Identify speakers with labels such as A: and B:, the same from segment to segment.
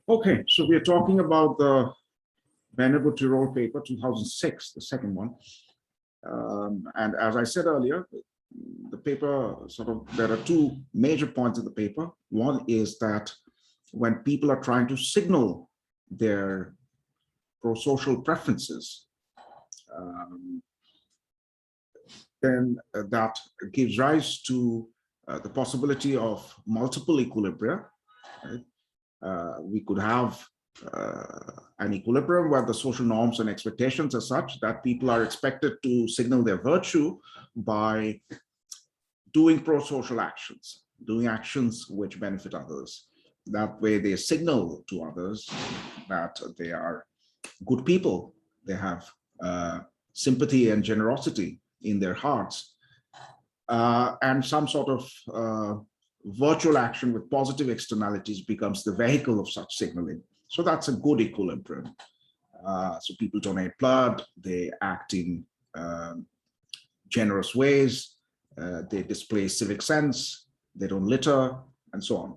A: Okay, so we are talking about the Benabou-Tirole paper, 2006, the second one. And as I said earlier, the paper there are two major points of the paper. One is that when people are trying to signal their pro-social preferences, then that gives rise to the possibility of multiple equilibria. Right? We could have an equilibrium where the social norms and expectations are such that people are expected to signal their virtue by doing pro-social actions, doing actions which benefit others. That way they signal to others that they are good people. They have sympathy and generosity in their hearts. And some sort of virtual action with positive externalities becomes the vehicle of such signaling. So that's a good equilibrium. So people donate blood, they act in generous ways, they display civic sense, they don't litter, and so on.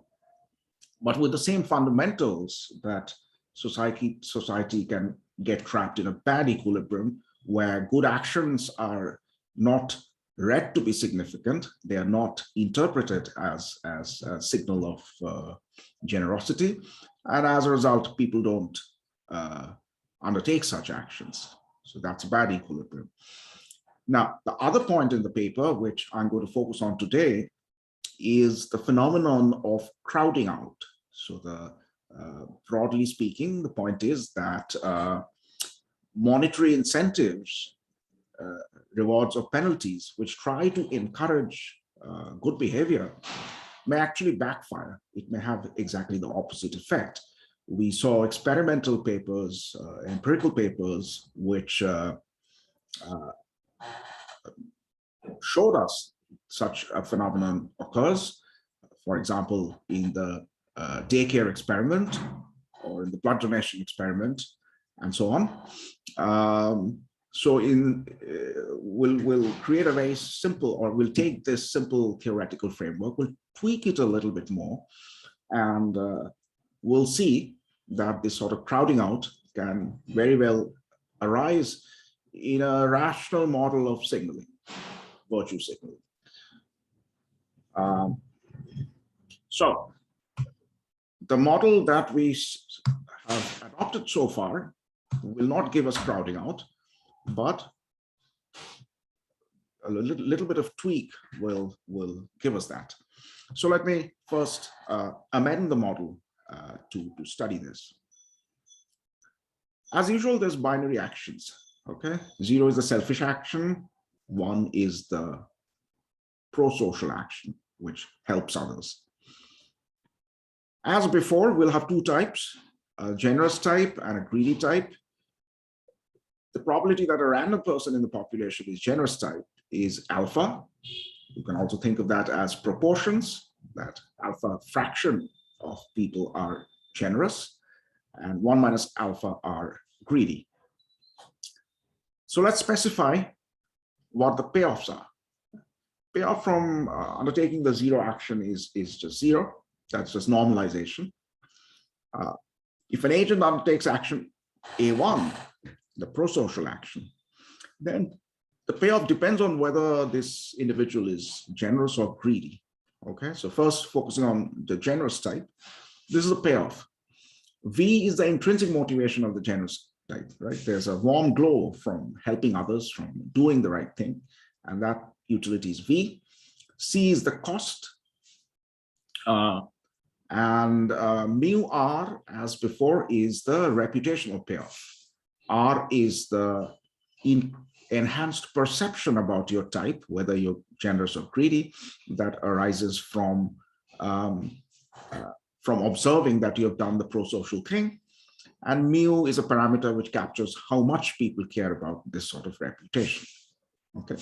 A: But with the same fundamentals that society can get trapped in a bad equilibrium where good actions are not read to be significant, they are not interpreted as a signal of generosity, and as a result, people don't undertake such actions. So that's a bad equilibrium. Now, the other point in the paper, which I'm going to focus on today, is the phenomenon of crowding out. So broadly speaking, the point is that monetary incentives, rewards or penalties, which try to encourage good behavior, may actually backfire. It may have exactly the opposite effect. We saw experimental papers, empirical papers, which showed us such a phenomenon occurs. For example, in the daycare experiment or in the blood donation experiment, and so on. So we'll create a very simple, or we'll take this simple theoretical framework, we'll tweak it a little bit more, and we'll see that this sort of crowding out can very well arise in a rational model of signaling, virtue signaling. So the model that we have adopted so far will not give us crowding out, but a little bit of tweak will give us that. So let me first amend the model to study this. As usual, there's binary actions. Okay, 0 is the selfish action, 1 is the pro-social action, which helps others. As before, we'll have two types, a generous type and a greedy type. The probability that a random person in the population is generous type is alpha. You can also think of that as proportions, that alpha fraction of people are generous and 1 minus alpha are greedy. So let's specify what the payoffs are. Payoff from undertaking the 0 action is just 0. That's just normalization. If an agent undertakes action A1, the pro-social action, then the payoff depends on whether this individual is generous or greedy. Okay, so first focusing on the generous type, this is a payoff. V is the intrinsic motivation of the generous type, right? There's a warm glow from helping others, from doing the right thing, and that utility is V. C is the cost, and mu R, as before, is the reputational payoff. R is the enhanced perception about your type, whether you're generous or greedy, that arises from observing that you have done the pro-social thing. And mu is a parameter which captures how much people care about this sort of reputation. Okay.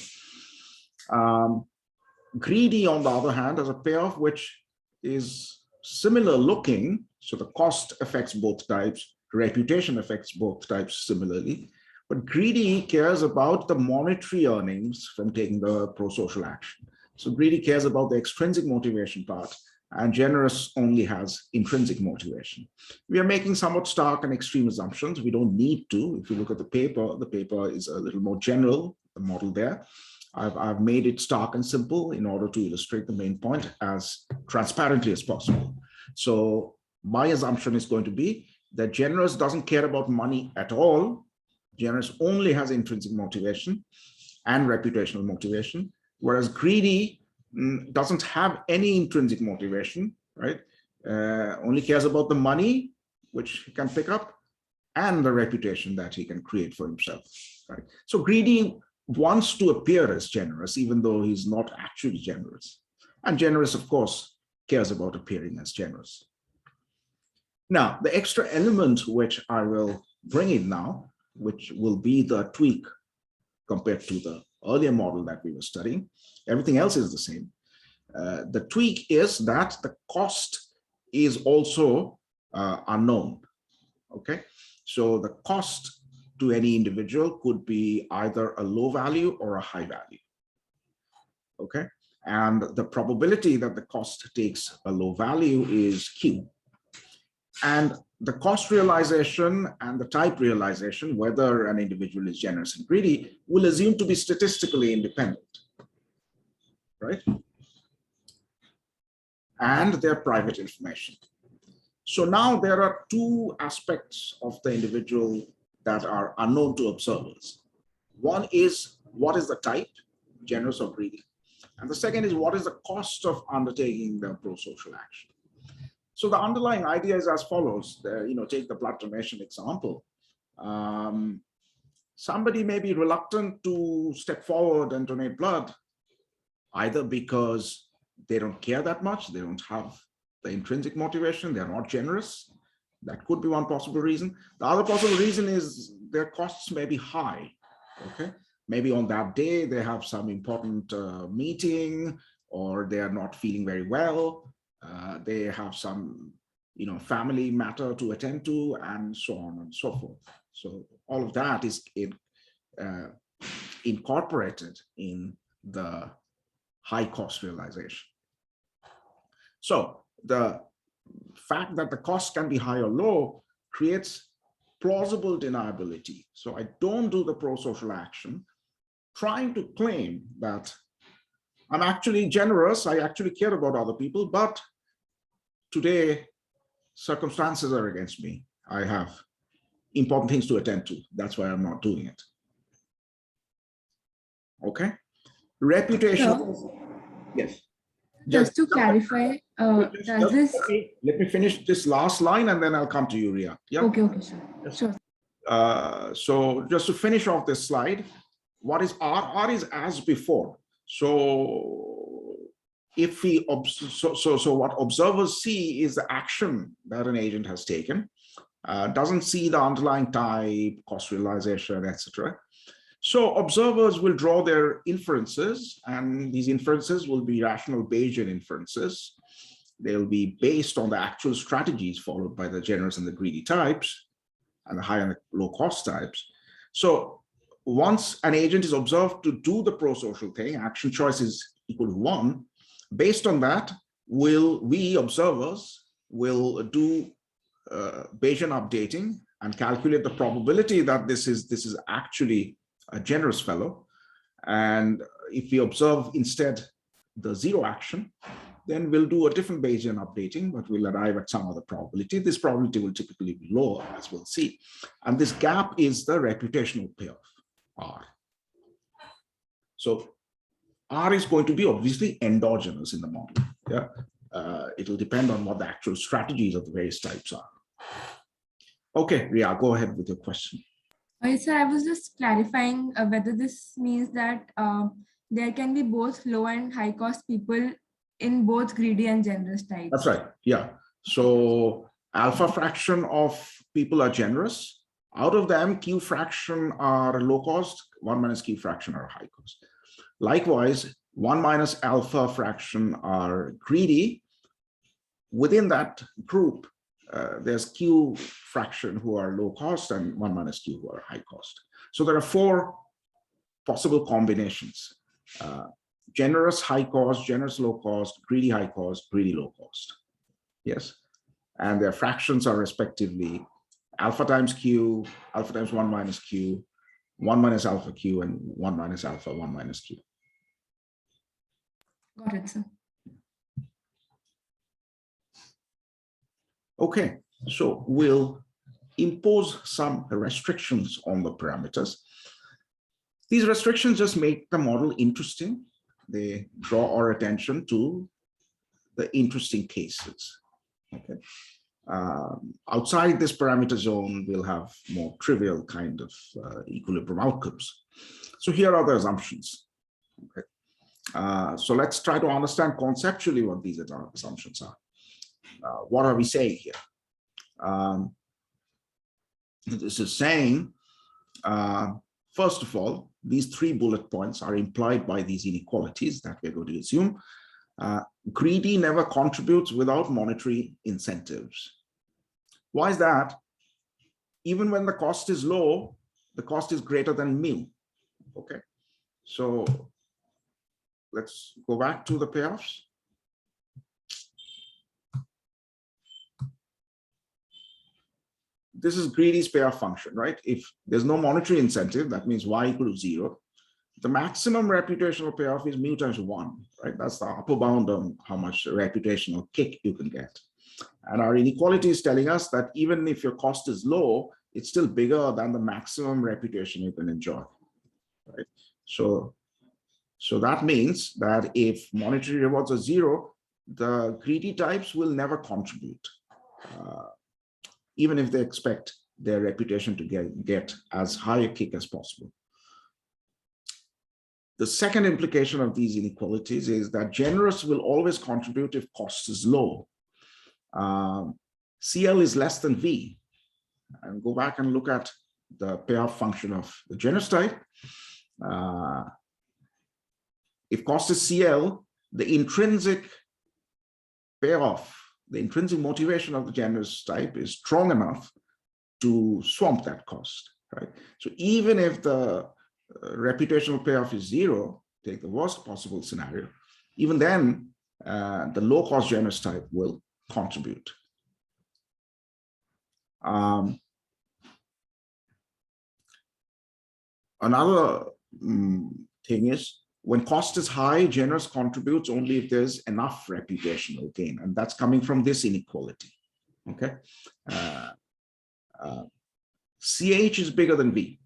A: Greedy, on the other hand, has a payoff which is similar looking. So the cost affects both types, reputation affects both types similarly, but greedy cares about the monetary earnings from taking the pro-social action. So greedy cares about the extrinsic motivation part, and generous only has intrinsic motivation. We are making somewhat stark and extreme assumptions. We don't need to. If you look at the paper is a little more general, the model there. I've made it stark and simple in order to illustrate the main point as transparently as possible. So my assumption is going to be that generous doesn't care about money at all. Generous only has intrinsic motivation and reputational motivation, whereas greedy doesn't have any intrinsic motivation, right? Only cares about the money, which he can pick up, and the reputation that he can create for himself, right? So greedy wants to appear as generous, even though he's not actually generous. And generous, of course, cares about appearing as generous. Now, the extra element which I will bring in now, which will be the tweak compared to the earlier model that we were studying, everything else is the same. The tweak is that the cost is also unknown, okay? So the cost to any individual could be either a low value or a high value, okay? And the probability that the cost takes a low value is Q. And the cost realization and the type realization, whether an individual is generous and greedy, will assume to be statistically independent, right? And their private information. So now there are two aspects of the individual that are unknown to observers. One is, what is the type, generous or greedy? And the second is, what is the cost of undertaking the pro-social action? So the underlying idea is as follows. Take the blood donation example. Somebody may be reluctant to step forward and donate blood, either because they don't care that much, they don't have the intrinsic motivation, they're not generous. That could be one possible reason. The other possible reason is their costs may be high, okay? Maybe on that day they have some important meeting, or they are not feeling very well. They have some, family matter to attend to, and so on and so forth. So all of that is incorporated in the high cost realization. So the fact that the cost can be high or low creates plausible deniability. So I don't do the pro-social action trying to claim that I'm actually generous, I actually care about other people, but today circumstances are against me. I have important things to attend to. That's why I'm not doing it. Okay? Reputation.
B: So,
A: Yes.
B: just to clarify, does this...
A: Let me finish this last line and then I'll come to you, Ria. Yeah.
B: Okay, sure.
A: So just to finish off this slide, what is R? R is as before. So if we so what observers see is the action that an agent has taken, doesn't see the underlying type, cost realization, etc. So observers will draw their inferences, and these inferences will be rational Bayesian inferences. They'll be based on the actual strategies followed by the generous and the greedy types, and the high and the low cost types. So once an agent is observed to do the pro-social thing, action choice is equal to 1. Based on that, we observers will do Bayesian updating and calculate the probability that this is actually a generous fellow. And if we observe instead the zero action, then we'll do a different Bayesian updating, but we'll arrive at some other probability. This probability will typically be lower, as we'll see. And this gap is the reputational payoff, R. So R is going to be obviously endogenous in the model. Yeah, it'll depend on what the actual strategies of the various types are. Okay, Ria, go ahead with your question.
B: So I was just clarifying whether this means that there can be both low and high cost people in both greedy and generous types.
A: That's right. Yeah. So alpha fraction of people are generous. Out of them, Q fraction are low cost, 1 minus Q fraction are high cost. Likewise, 1 minus alpha fraction are greedy. Within that group, there's Q fraction who are low cost and 1 minus Q who are high cost. So there are 4 possible combinations. generous high cost, generous low cost, greedy high cost, greedy low cost. Yes. And their fractions are respectively alpha times q, alpha times 1 minus q, 1 minus alpha q, and 1 minus alpha, 1 minus q.
B: Got it, sir.
A: Okay, so we'll impose some restrictions on the parameters. These restrictions just make the model interesting. They draw our attention to the interesting cases. Okay. Outside this parameter zone, we'll have more trivial kind of equilibrium outcomes. So here are the assumptions. Okay. So let's try to understand conceptually what these assumptions are. What are we saying here? This is saying, first of all, these 3 bullet points are implied by these inequalities that we're going to assume. Greedy never contributes without monetary incentives. Why is that? Even when the cost is low, the cost is greater than mu. Okay, so let's go back to the payoffs. This is greedy's payoff function, right? If there's no monetary incentive, that means y equal to 0. The maximum reputational payoff is mu times 1, right? That's the upper bound on how much reputational kick you can get. And our inequality is telling us that even if your cost is low, it's still bigger than the maximum reputation you can enjoy, right? So that means that if monetary rewards are 0, the greedy types will never contribute, even if they expect their reputation to get as high a kick as possible. The second implication of these inequalities is that generous will always contribute if cost is low. CL is less than V. And go back and look at the payoff function of the generous type. If cost is CL, the intrinsic payoff, the intrinsic motivation of the generous type is strong enough to swamp that cost, right? So even if the reputational payoff is 0, take the worst possible scenario, even then the low cost generous type will contribute. Another thing is, when cost is high, generous contributes only if there's enough reputational gain, and that's coming from this inequality. Okay, CH is bigger than V,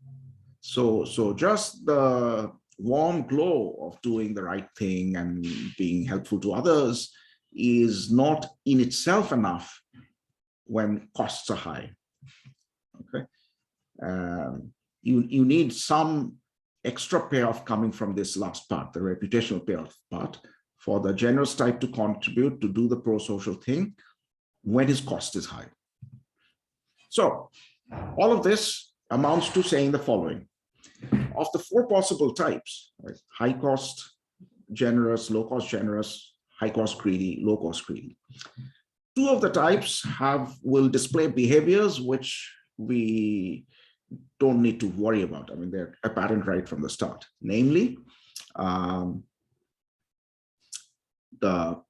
A: so just the warm glow of doing the right thing and being helpful to others is not in itself enough when costs are high. Okay, you need some extra payoff coming from this last part, the reputational payoff part, for the generous type to contribute to do the pro-social thing when his cost is high. So all of this amounts to saying the following. Of the 4 possible types, right, high cost generous, low cost generous, high cost greedy, low cost greedy, 2 of the types will display behaviors which we don't need to worry about. I mean, they're apparent right from the start. Namely, the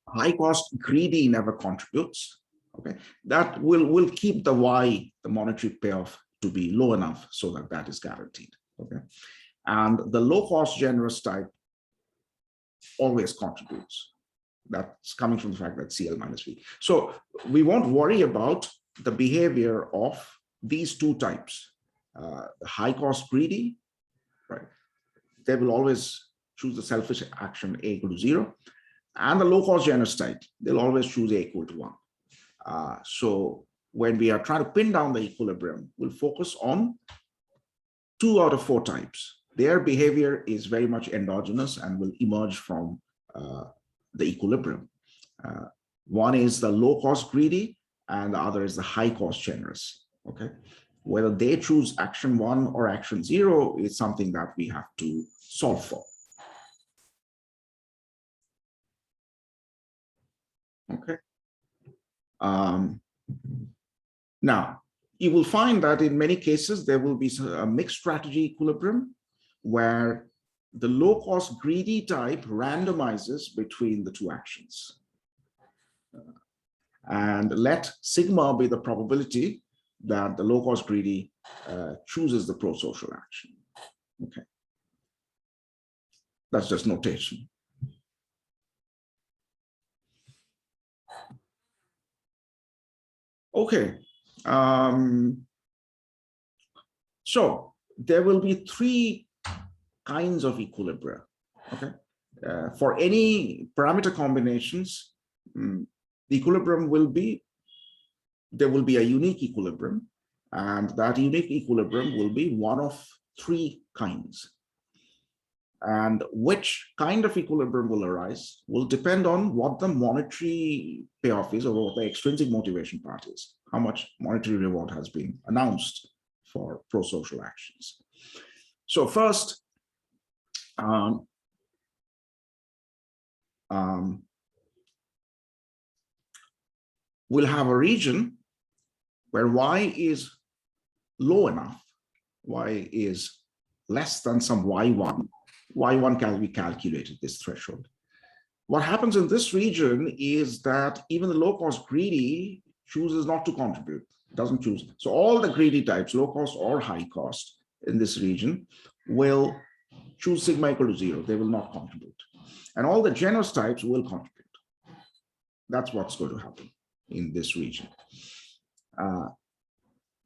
A: high cost greedy never contributes. Okay, that will keep the Y, the monetary payoff, to be low enough so that that is guaranteed. Okay, and the low cost generous type always contributes. That's coming from the fact that CL minus V. So we won't worry about the behavior of these 2 types. The high cost greedy, right? They will always choose the selfish action A equal to 0. And the low cost generous type, they'll always choose A equal to 1. So when we are trying to pin down the equilibrium, we'll focus on 2 out of 4 types. Their behavior is very much endogenous and will emerge from the equilibrium. One is the low cost greedy and the other is the high cost generous. Okay, whether they choose action 1 or action 0 is something that we have to solve for. Okay. Now, you will find that in many cases, there will be a mixed strategy equilibrium where the low-cost greedy type randomizes between the two actions. And let sigma be the probability that the low-cost greedy chooses the pro-social action. Okay. That's just notation. Okay. So there will be three kinds of equilibria. Okay. For any parameter combinations, the equilibrium will be, there will be a unique equilibrium, and that unique equilibrium will be one of three kinds. And which kind of equilibrium will arise will depend on what the monetary payoff is, or what the extrinsic motivation part is, how much monetary reward has been announced for pro-social actions. So first, we'll have a region where y is low enough, y is less than some y1. Y1 can be calculated, this threshold. What happens in this region is that even the low-cost greedy chooses not to contribute, doesn't choose. So all the greedy types, low-cost or high-cost in this region, will choose sigma equal to 0. They will not contribute. And all the generous types will contribute. That's what's going to happen in this region.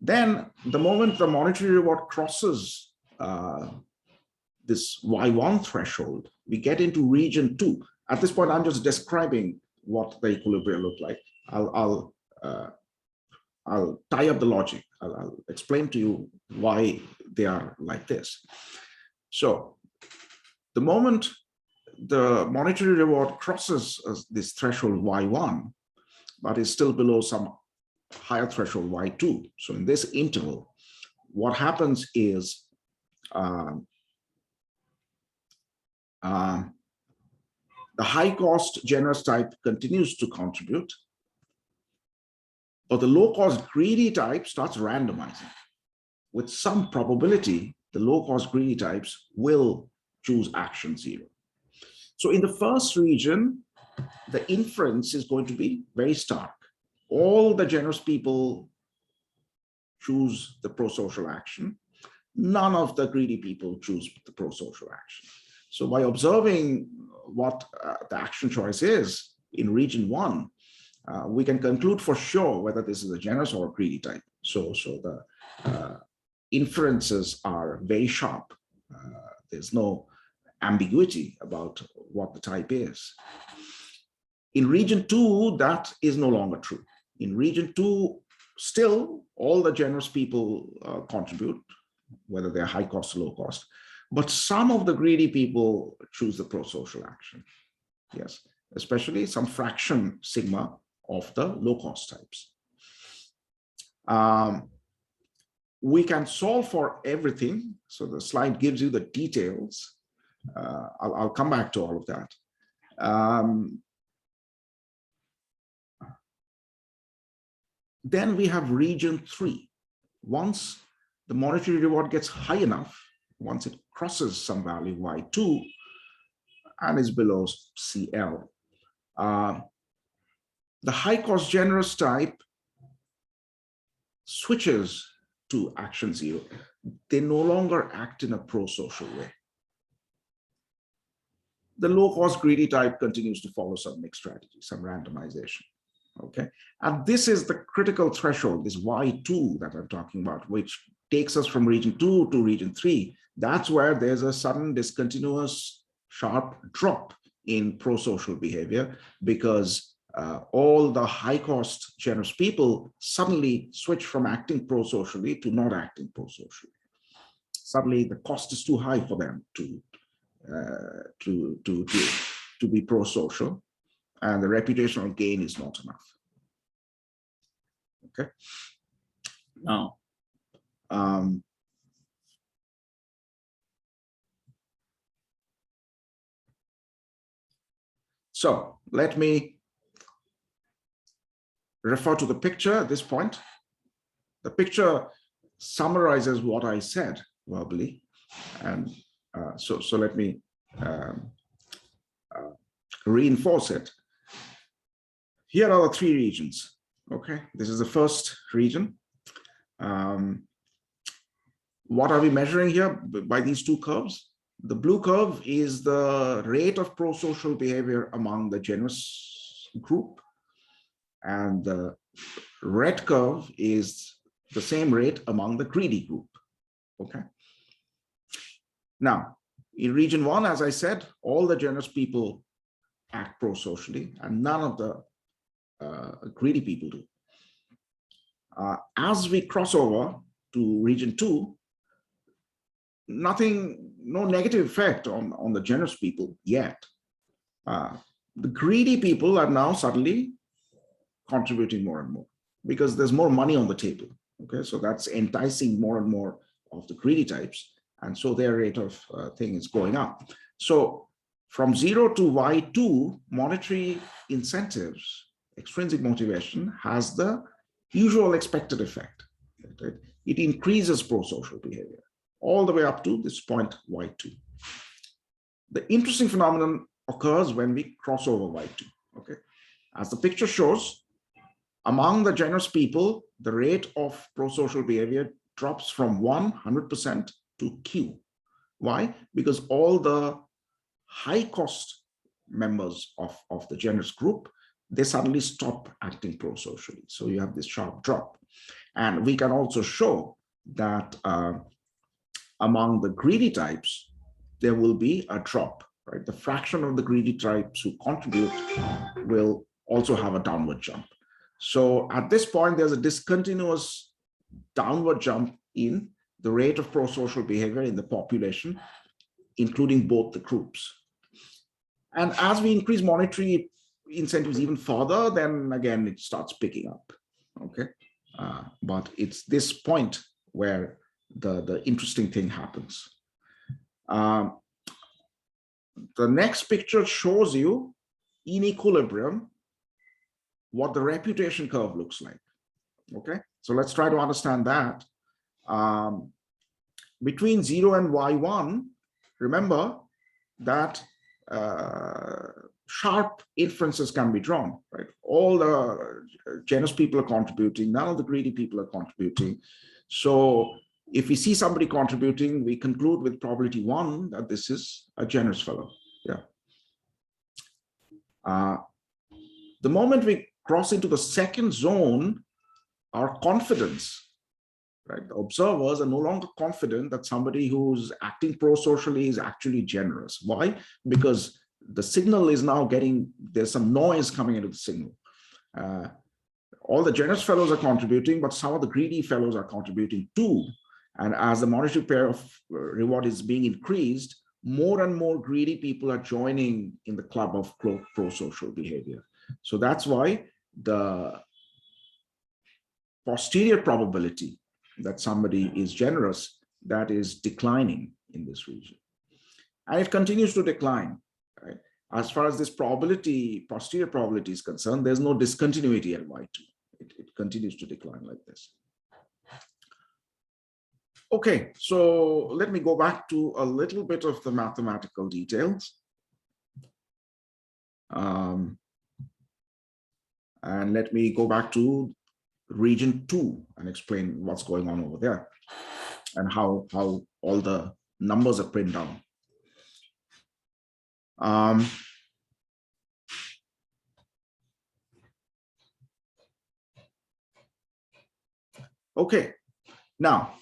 A: Then the moment the monetary reward crosses this y1 threshold, we get into region 2. At this point, I'm just describing what the equilibrium look like. I'll tie up the logic. I'll explain to you why they are like this. So the moment the monetary reward crosses this threshold y1, but is still below some higher threshold y2. So in this interval, what happens is the high cost generous type continues to contribute, but the low cost greedy type starts randomizing. With some probability, the low cost greedy types will choose action 0. So in the first region, the inference is going to be very stark. All the generous people choose the pro-social action. None of the greedy people choose the pro-social action. So by observing what the action choice is in region 1, we can conclude for sure whether this is a generous or a greedy type. So the inferences are very sharp. There's no ambiguity about what the type is. In region 2, that is no longer true. In region 2, still all the generous people contribute, whether they're high cost or low cost, but some of the greedy people choose the pro-social action. Yes, especially some fraction sigma of the low cost types. We can solve for everything. So the slide gives you the details. I'll come back to all of that. Then we have region 3. Once the monetary reward gets high enough, once it crosses some value y2 and is below CL, the high cost generous type switches to action 0. They no longer act in a pro-social way. The low cost greedy type continues to follow some mixed strategy, some randomization. Okay, and this is the critical threshold, this y2 that I'm talking about, which takes us from region 2 to region 3. That's where there's a sudden discontinuous sharp drop in pro-social behavior, because all the high cost generous people suddenly switch from acting pro-socially to not acting pro-socially. Suddenly the cost is too high for them to be pro-social, and the reputational gain is not enough. Okay. Now, so let me refer to the picture at this point. The picture summarizes what I said verbally. And so let me reinforce it. Here are the three regions. Okay, this is the first region. What are we measuring here by these two curves? The blue curve is the rate of pro-social behavior among the generous group, and the red curve is the same rate among the greedy group. Okay. Now, in region 1, as I said, all the generous people act pro-socially, and none of the greedy people do. As we cross over to region 2, no negative effect on the generous people yet. The greedy people are now suddenly contributing more and more because there's more money on the table. Okay, so that's enticing more and more of the greedy types, and so their rate of thing is going up. So from 0 to Y2, monetary incentives, extrinsic motivation, has the usual expected effect. Right? It increases pro-social behavior all the way up to this point Y2. The interesting phenomenon occurs when we cross over Y2. Okay, as the picture shows, among the generous people, the rate of pro-social behavior drops from 100% to Q. Why? Because all the high-cost members of the generous group, they suddenly stop acting pro-socially. So you have this sharp drop. And we can also show that among the greedy types, there will be a drop, right? The fraction of the greedy types who contribute will also have a downward jump. So at this point, there's a discontinuous downward jump in the rate of pro-social behavior in the population, including both the groups. And as we increase monetary incentives even further, then again, it starts picking up, okay? But it's this point where the interesting thing happens. The next picture shows you in equilibrium what the reputation curve looks like. Okay, so let's try to understand that. Between 0 and Y1, remember that sharp inferences can be drawn, right? All the generous people are contributing, none of the greedy people are contributing. So if we see somebody contributing, we conclude with probability 1 that this is a generous fellow. Yeah. The moment we cross into the second zone, our confidence, right? The observers are no longer confident that somebody who's acting pro-socially is actually generous. Why? Because the signal is now there's some noise coming into the signal. All the generous fellows are contributing, but some of the greedy fellows are contributing too. And as the monetary pair of reward is being increased, more and more greedy people are joining in the club of pro-social behavior. So that's why the posterior probability that somebody is generous, that is declining in this region. And it continues to decline, right? As far as this posterior probability is concerned, there's no discontinuity at Y2. It continues to decline like this. Okay, so let me go back to a little bit of the mathematical details. And let me go back to region 2 and explain what's going on over there and how all the numbers are printed down. Okay, now,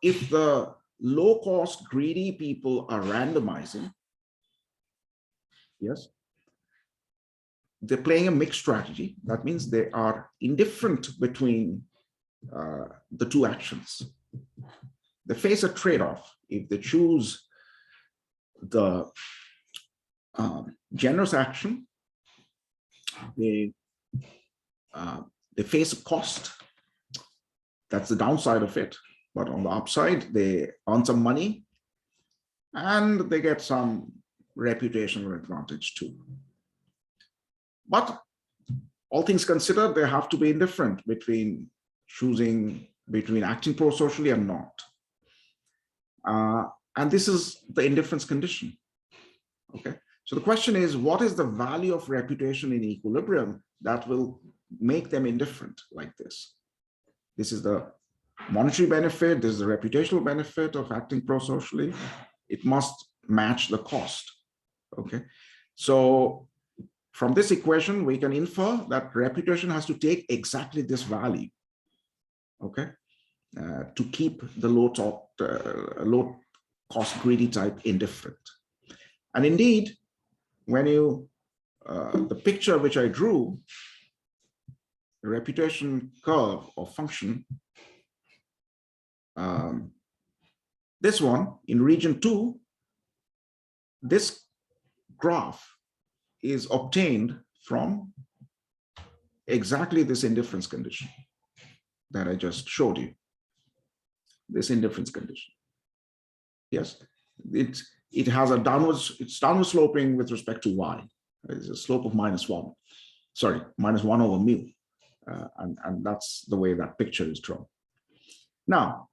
A: if the low-cost greedy people are randomizing, yes, they're playing a mixed strategy. That means they are indifferent between the two actions. They face a trade-off. If they choose the generous action, they face a cost. That's the downside of it. But on the upside, they earn some money and they get some reputational advantage too. But all things considered, they have to be indifferent between choosing between acting pro-socially and not. And this is the indifference condition. Okay, so the question is, what is the value of reputation in equilibrium that will make them indifferent like this? This is the monetary benefit, this is the reputational benefit of acting pro-socially. It must match the cost. Okay, so from this equation, we can infer that reputation has to take exactly this value, okay, to keep the low cost greedy type indifferent. And indeed, when you, the picture which I drew, the reputation curve or function, this one in region 2, this graph is obtained from exactly this indifference condition that I just showed you. This indifference condition. Yes, it has a it's downward sloping with respect to y. It's a slope of -1. Sorry, -1 over mu. And that's the way that picture is drawn. Now,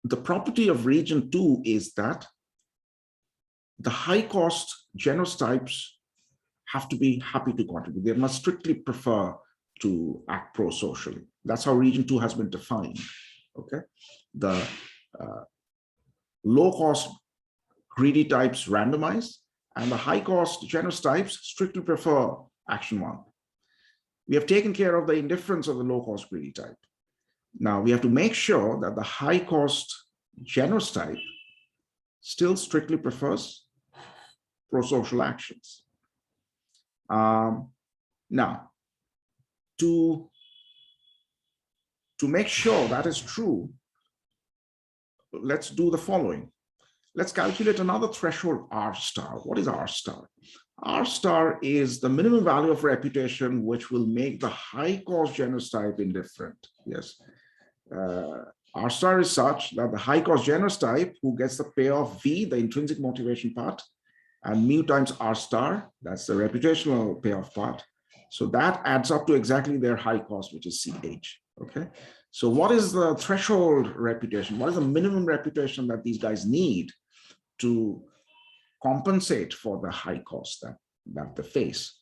A: the property of region 2 is that the high cost generous types have to be happy to contribute. They must strictly prefer to act pro-socially. That's how region 2 has been defined. Okay, the low cost greedy types randomize, and the high cost generous types strictly prefer action 1. We have taken care of the indifference of the low cost greedy type. Now we have to make sure that the high cost generous type still strictly prefers pro-social actions. Now, to make sure that is true, let's do the following. Let's calculate another threshold R star. What is R star? R star is the minimum value of reputation which will make the high cost generous type indifferent. Yes. R star is such that the high cost generous type who gets the payoff V, the intrinsic motivation part, and mu times R star, that's the reputational payoff part. So that adds up to exactly their high cost, which is CH. Okay. So what is the threshold reputation? What is the minimum reputation that these guys need to compensate for the high cost that they face?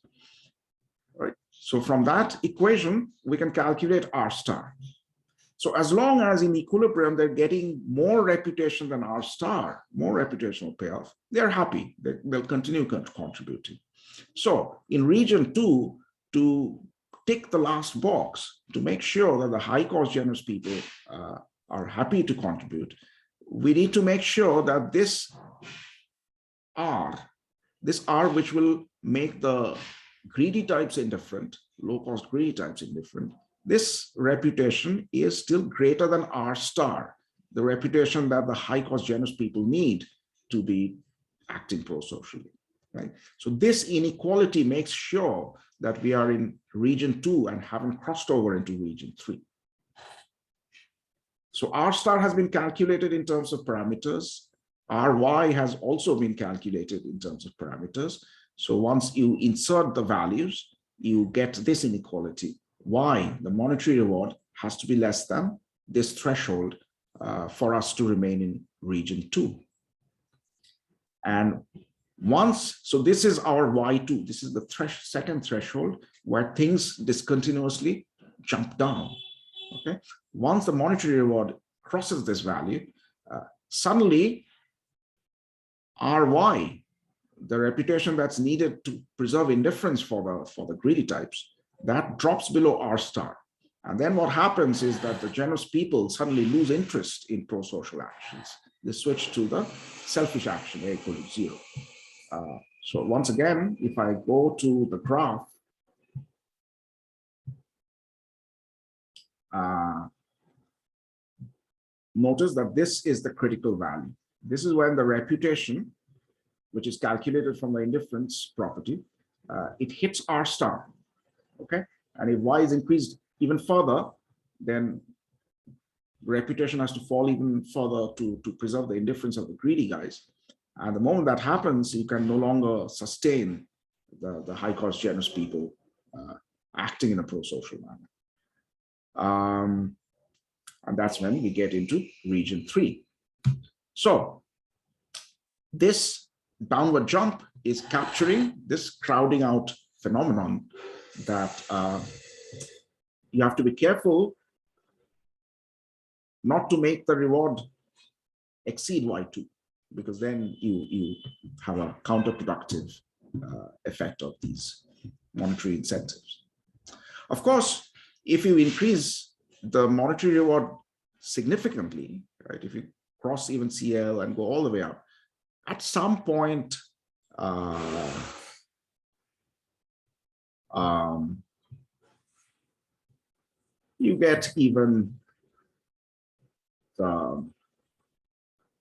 A: Right. So from that equation, we can calculate R star. So as long as in equilibrium, they're getting more reputation than R star, more reputational payoff, they're happy. They'll continue contributing. So in region 2, to tick the last box, to make sure that the high cost generous people are happy to contribute, we need to make sure that this R which will make the greedy types indifferent, low cost greedy types indifferent, this reputation is still greater than R star, the reputation that the high cost generous people need to be acting pro-socially, right? So this inequality makes sure that we are in region 2 and haven't crossed over into region 3. So R star has been calculated in terms of parameters. Ry has also been calculated in terms of parameters. So once you insert the values, you get this inequality. Y, the monetary reward, has to be less than this threshold for us to remain in region 2. And once, so this is our Y2, this is the second threshold where things discontinuously jump down. Okay, once the monetary reward crosses this value, suddenly Ry, the reputation that's needed to preserve indifference for the greedy types, that drops below R star. And then what happens is that the generous people suddenly lose interest in pro-social actions. They switch to the selfish action, A equal to 0. So once again, if I go to the graph, notice that this is the critical value. This is when the reputation, which is calculated from the indifference property, it hits R star. Okay, and if Y is increased even further, then reputation has to fall even further to preserve the indifference of the greedy guys. And the moment that happens, you can no longer sustain the high cost generous people acting in a pro-social manner. And that's when we get into region 3. So this downward jump is capturing this crowding out phenomenon that you have to be careful not to make the reward exceed Y2, because then you have a counterproductive effect of these monetary incentives. Of course, if you increase the monetary reward significantly, right, if you cross even CL and go all the way up, at some point, you get even the,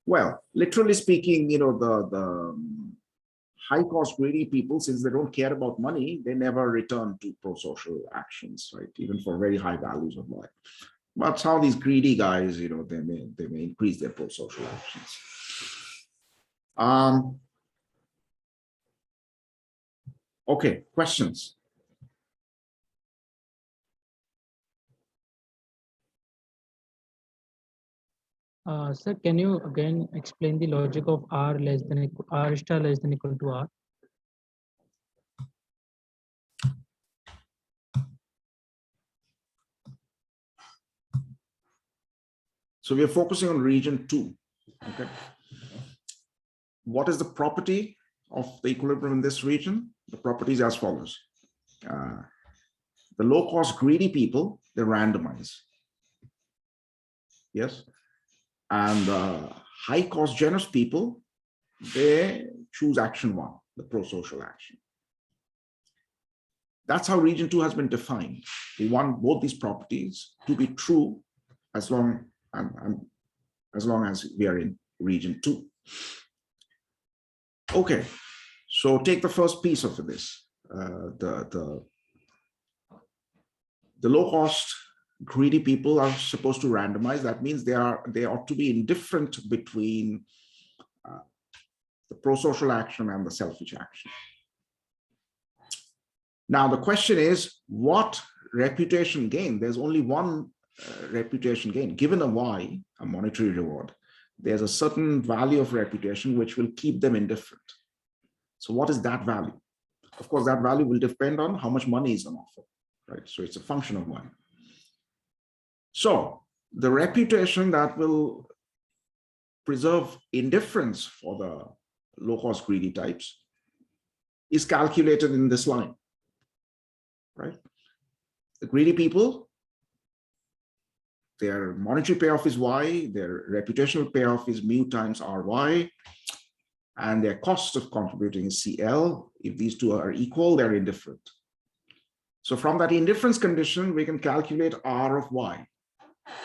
A: well, literally speaking, the high cost greedy people, since they don't care about money, they never return to pro-social actions, right? Even for very high values of life. But some of these greedy guys, they may increase their pro-social actions. Okay, questions?
C: Sir, can you again explain the logic of R star less than equal to R?
A: So we are focusing on region 2. Okay. What is the property of the equilibrium in this region? The property is as follows. The low-cost greedy people, they randomize. Yes. And the high-cost generous people, they choose action 1, the pro-social action. That's how region 2 has been defined. We want both these properties to be true as long as we are in region 2. Okay, so take the first piece of this. The low-cost greedy people are supposed to randomize. That means they ought to be indifferent between the pro-social action and the selfish action. Now the question is, what reputation gain? There's only one reputation gain. Given a Y, a monetary reward, there's a certain value of reputation which will keep them indifferent. So what is that value? Of course, that value will depend on how much money is on offer, right? So it's a function of money. So the reputation that will preserve indifference for the low-cost greedy types is calculated in this line, right? The greedy people, their monetary payoff is Y, their reputational payoff is mu times RY, and their cost of contributing is CL. If these two are equal, they're indifferent. So from that indifference condition, we can calculate R of Y.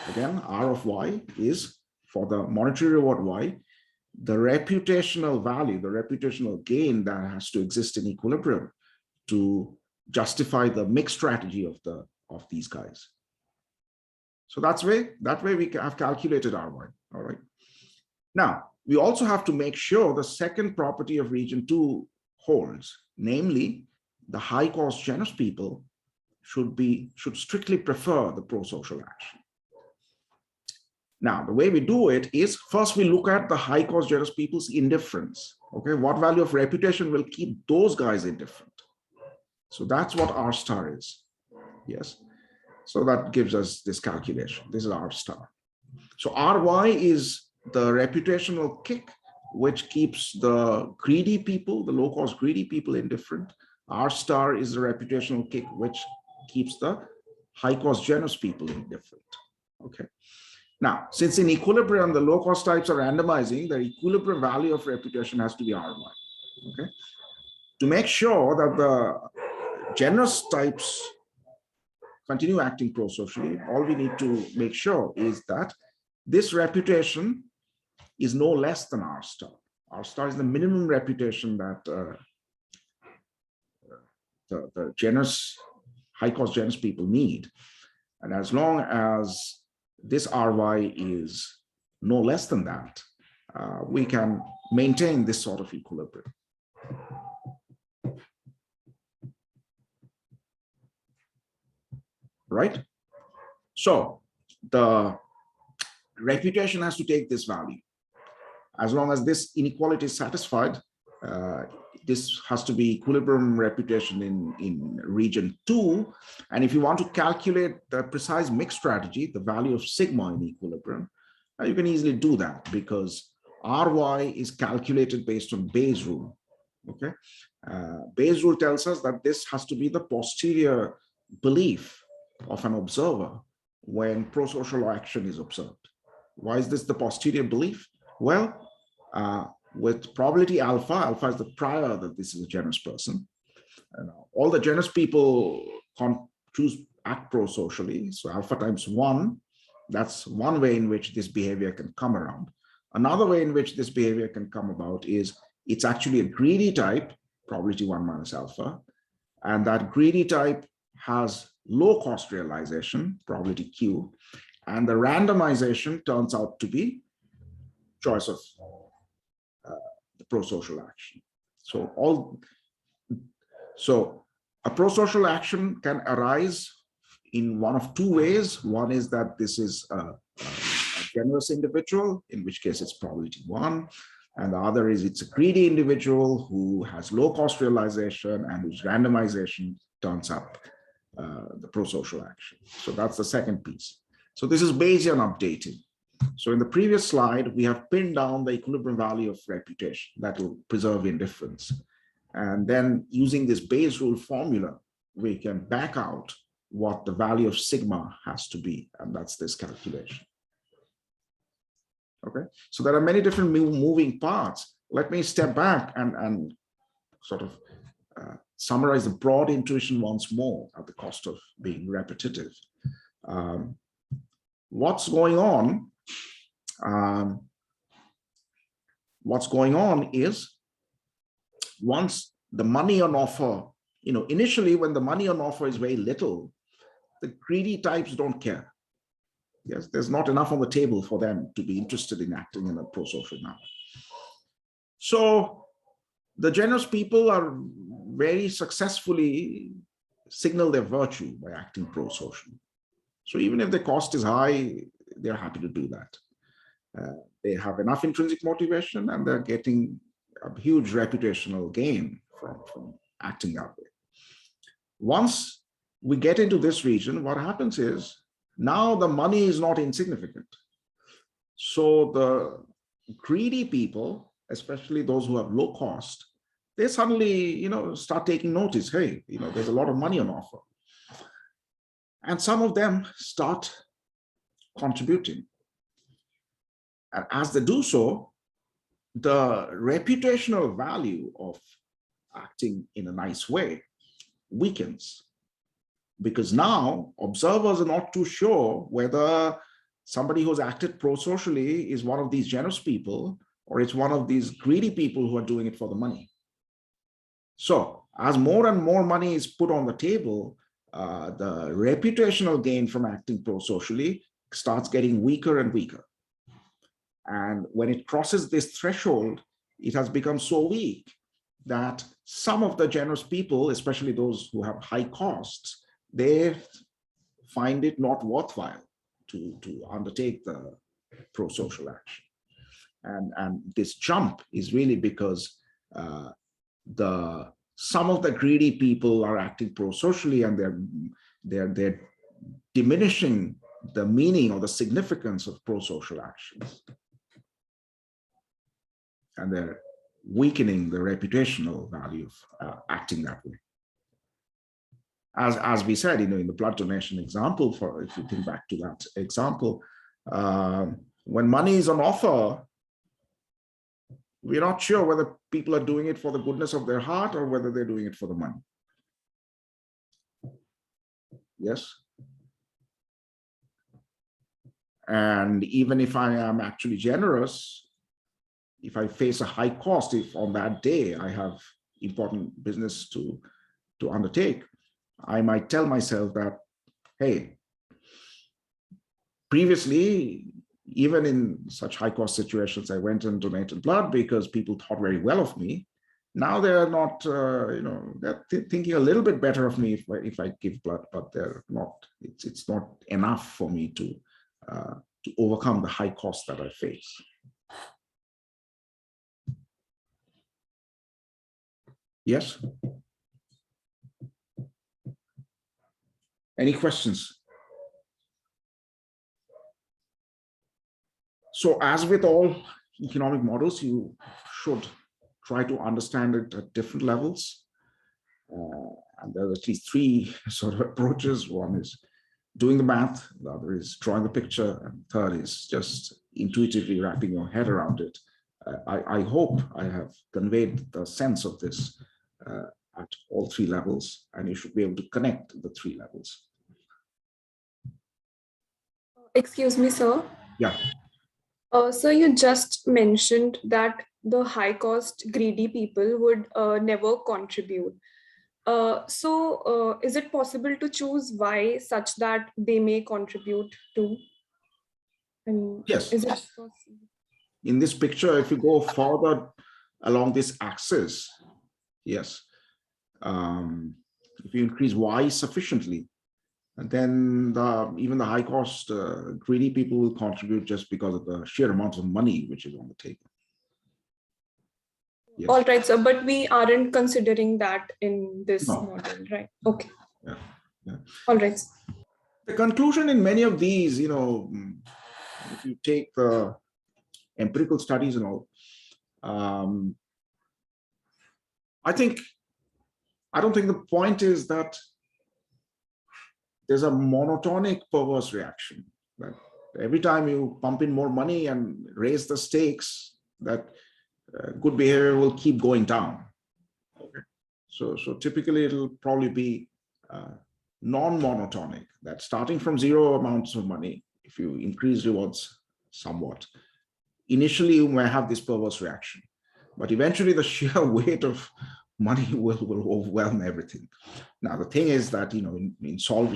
A: Again, R of Y is, for the monetary reward Y, the reputational value, the reputational gain that has to exist in equilibrium to justify the mixed strategy of these guys. So that way we have calculated RY, all right? Now, we also have to make sure the second property of region 2 holds, namely the high cost generous people should strictly prefer the pro-social action. Now, the way we do it is first we look at the high cost generous people's indifference. Okay, what value of reputation will keep those guys indifferent? So that's what R star is. Yes. So that gives us this calculation. This is R star. So RY is the reputational kick, which keeps the greedy people, the low-cost greedy people indifferent. R star is the reputational kick, which keeps the high-cost generous people indifferent. Okay. Now, since in equilibrium, the low-cost types are randomizing, the equilibrium value of reputation has to be RY. Okay. To make sure that the generous types continue acting pro-socially, all we need to make sure is that this reputation is no less than R star. R star is the minimum reputation that the generous, high-cost generous people need. And as long as this RY is no less than that, we can maintain this sort of equilibrium. right? So the reputation has to take this value. As long as this inequality is satisfied, this has to be equilibrium reputation in region 2. And if you want to calculate the precise mix strategy, the value of sigma in equilibrium, you can easily do that because Ry is calculated based on Bayes' rule. Okay, Bayes' rule tells us that this has to be the posterior belief of an observer when pro-social action is observed. Why is this the posterior belief? Well, with probability alpha, alpha is the prior that this is a generous person. And all the generous people choose act pro-socially. So alpha times 1, that's one way in which this behavior can come around. Another way in which this behavior can come about is it's actually a greedy type, probability 1 minus alpha. And that greedy type has low cost realization, probability Q. And the randomization turns out to be choice of the pro-social action. So a pro-social action can arise in one of two ways. One is that this is a generous individual, in which case it's probability 1. And the other is it's a greedy individual who has low cost realization and whose randomization turns up the pro-social action. So that's the second piece. So this is Bayesian updating. So in the previous slide, we have pinned down the equilibrium value of reputation that will preserve indifference. And then using this Bayes' rule formula, we can back out what the value of sigma has to be. And that's this calculation. Okay, so there are many different moving parts. Let me step back and sort of summarize the broad intuition once more at the cost of being repetitive. What's going on? What's going on is once the money on offer, initially when the money on offer is very little, the greedy types don't care. Yes, there's not enough on the table for them to be interested in acting in a pro-social manner. So the generous people are very successfully signal their virtue by acting pro-social. So even if the cost is high, they're happy to do that. They have enough intrinsic motivation and they're getting a huge reputational gain from acting that way. Once we get into this region, what happens is now the money is not insignificant. So the greedy people, especially those who have low cost, they suddenly, start taking notice. Hey, there's a lot of money on offer. And some of them start contributing. And as they do so, the reputational value of acting in a nice way weakens. Because now observers are not too sure whether somebody who's acted pro-socially is one of these generous people or it's one of these greedy people who are doing it for the money. So as more and more money is put on the table, the reputational gain from acting pro-socially starts getting weaker and weaker. And when it crosses this threshold, it has become so weak that some of the generous people, especially those who have high costs, they find it not worthwhile to undertake the pro-social action. And this jump is really because some of the greedy people are acting pro-socially and they're diminishing the meaning or the significance of pro-social actions. And they're weakening the reputational value of acting that way. As we said, in the blood donation example, if you think back to that example, when money is on offer, we're not sure whether people are doing it for the goodness of their heart or whether they're doing it for the money. Yes. And even if I am actually generous, if I face a high cost, if on that day I have important business to undertake, I might tell myself that, hey, previously, even in such high cost situations, I went and donated blood because people thought very well of me. Now they're not, they're thinking a little bit better of me if I give blood, but they're not. It's not enough for me to overcome the high cost that I face. Yes. Any questions? So as with all economic models, you should try to understand it at different levels. And there are at least three sort of approaches. One is doing the math, the other is drawing the picture, and third is just intuitively wrapping your head around it. I hope I have conveyed the sense of this at all three levels, and you should be able to connect the three levels.
D: Excuse me, sir.
A: Yeah.
D: So you just mentioned that the high cost greedy people would never contribute. So is it possible to choose why such that they may contribute to? And
A: Yes.
D: is it possible?
A: In this picture, if you go further along this axis, yes, if you increase Y sufficiently, and then even the high cost greedy people will contribute just because of the sheer amount of money which is on the table. Yes.
D: All right, sir, but we aren't considering that in this
A: No.
D: model, right? Okay.
A: Yeah. Yeah.
D: All right.
A: The conclusion in many of these, if you take the empirical studies and all, I don't think the point is that there's a monotonic perverse reaction that every time you pump in more money and raise the stakes, that good behavior will keep going down. Okay. So typically it'll probably be non-monotonic, that starting from zero amounts of money, if you increase rewards somewhat, initially you may have this perverse reaction, but eventually the sheer weight of money will overwhelm everything. Now, the thing is that, in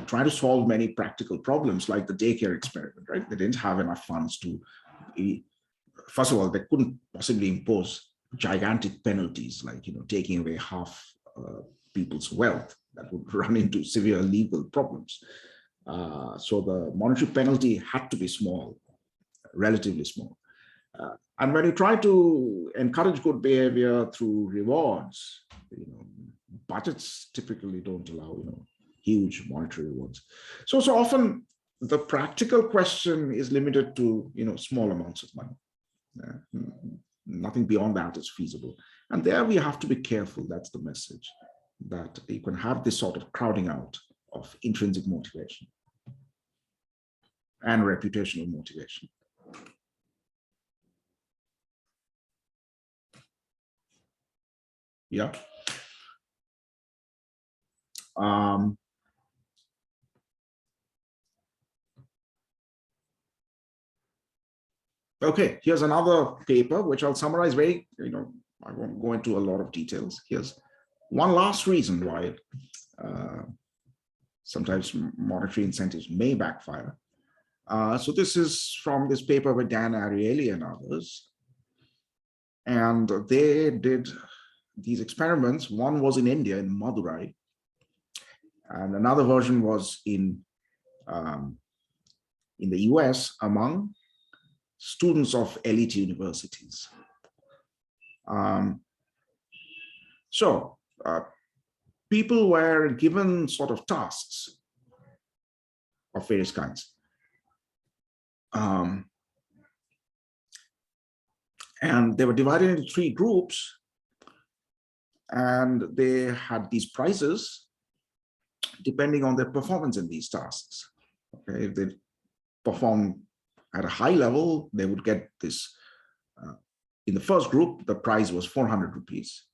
A: trying to solve many practical problems like the daycare experiment, right? They didn't have enough funds to, first of all, they couldn't possibly impose gigantic penalties, like, taking away half people's wealth. That would run into severe legal problems. So the monetary penalty had to be small, relatively small. And when you try to encourage good behavior through rewards, budgets typically don't allow, huge monetary rewards. So often the practical question is limited to, small amounts of money. Nothing beyond that is feasible. And there we have to be careful. That's the message, that you can have this sort of crowding out of intrinsic motivation and reputational motivation. Yeah. Okay, here's another paper, which I'll summarize very, I won't go into a lot of details. Here's one last reason why sometimes monetary incentives may backfire. So this is from this paper by Dan Ariely and others. And they did these experiments. One was in India, in Madurai, and another version was in the US among students of elite universities. People were given sort of tasks of various kinds. And they were divided into three groups, and they had these prizes depending on their performance in these tasks. Okay, if they perform at a high level, they would get this. In the first group, the prize was 400 rupees.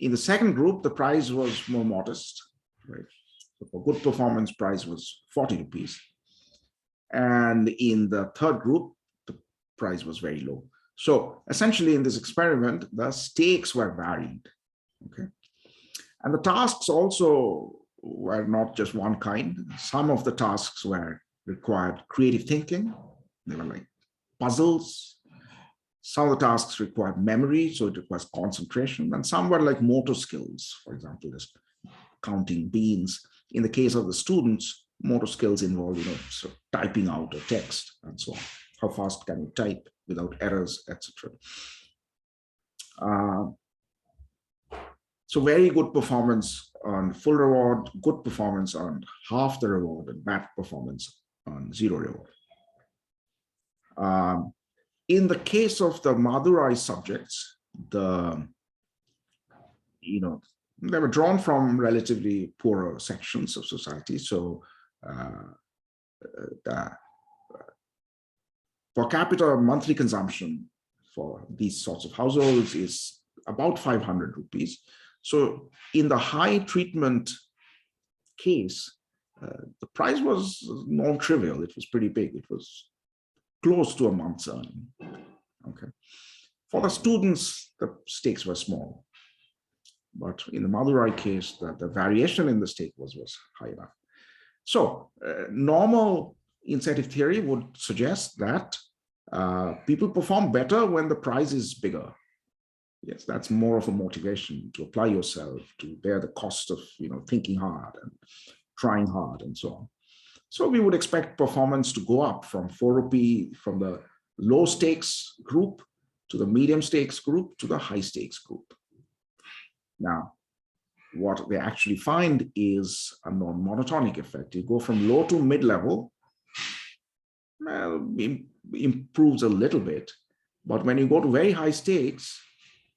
A: In the second group, the prize was more modest, right? So for good performance, prize was 40 rupees. And in the third group, the prize was very low. So essentially in this experiment, the stakes were varied, okay? And the tasks also were not just one kind. Some of the tasks required creative thinking. They were like puzzles. Some of the tasks require memory, so it requires concentration, and some were like motor skills, for example, just counting beans. In the case of the students, motor skills involve, sort of typing out a text and so on. How fast can you type without errors, etc. So very good performance on full reward, good performance on half the reward, and bad performance on 0 reward. In the case of the Madurai subjects, they were drawn from relatively poorer sections of society. So the per capita monthly consumption for these sorts of households is about 500 rupees. So in the high treatment case, the price was non-trivial. It was pretty big. It was close to a month's earning. Okay. For the students, the stakes were small. But in the Madurai case, the variation in the stake was high enough. So normal incentive theory would suggest that people perform better when the prize is bigger. Yes, that's more of a motivation to apply yourself, to bear the cost of thinking hard and trying hard and so on. So we would expect performance to go up from 4 rupee from the low stakes group to the medium stakes group to the high stakes group. Now, what they actually find is a non-monotonic effect. You go from low to mid-level, well, improves a little bit, but when you go to very high stakes,